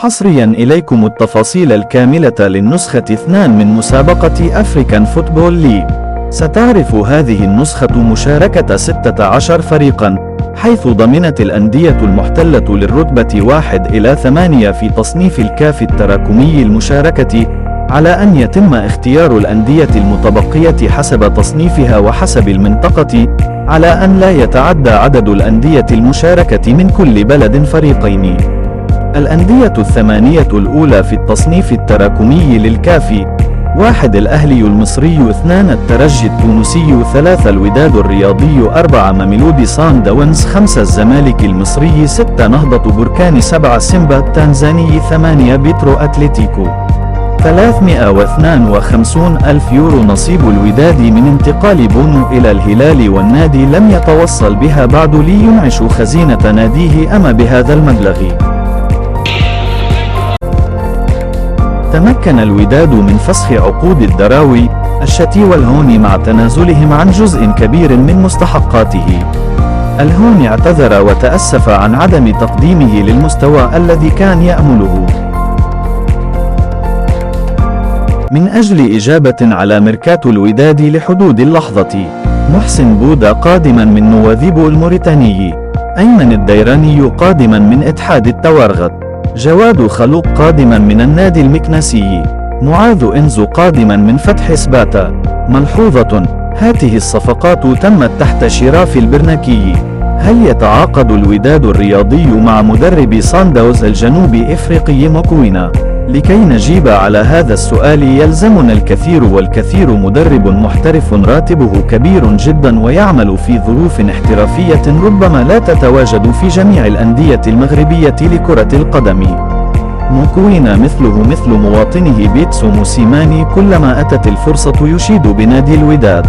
حصريا إليكم التفاصيل الكاملة للنسخة 2 من مسابقة أفريكان فوتبول ليج. ستعرف هذه النسخة مشاركة 16 فريقا، حيث ضمنت الأندية المحتلة للرتبة 1 إلى 8 في تصنيف الكاف التراكمي المشاركة، على أن يتم اختيار الأندية المتبقية حسب تصنيفها وحسب المنطقة، على أن لا يتعدى عدد الأندية المشاركة من كل بلد فريقين. الأندية 8 الأولى في التصنيف التراكمي للكاف: 1 الأهلي المصري، 2 الترجي التونسي، 3 الوداد الرياضي، 4 ميلودي سان داونز، 5 الزمالك المصري، 6 نهضة بركان، 7 سيمبا التنزاني، 8 بيترو أتلتيكو. 352 ألف يورو نصيب الوداد من انتقال بونو إلى الهلال، والنادي لم يتوصل بها بعد لينعش خزينة ناديه أما بهذا المبلغ. تمكن الوداد من فسخ عقود الدراوي، الشتي والهوني مع تنازلهم عن جزء كبير من مستحقاته. الهوني اعتذر وتأسف عن عدم تقديمه للمستوى الذي كان يأمله. من أجل إجابة على ميركاتو الوداد لحدود اللحظة: محسن بودا قادما من نواذيبو الموريتاني، أيمن الديراني قادما من اتحاد التوارغت، جواد خلوق قادما من النادي المكنسي، معاذ إنزو قادما من فتح سباتا. ملحوظة: هذه الصفقات تمت تحت شراف البرنكي. هل يتعاقد الوداد الرياضي مع مدرب صن داونز الجنوب إفريقي موكوينا؟ لكي نجيب على هذا السؤال يلزمنا الكثير والكثير. مدرب محترف راتبه كبير جدا ويعمل في ظروف احترافية ربما لا تتواجد في جميع الأندية المغربية لكرة القدم. موكوينا مثله مثل مواطنه بيتسو موسيماني، كلما أتت الفرصة يشيد بنادي الوداد.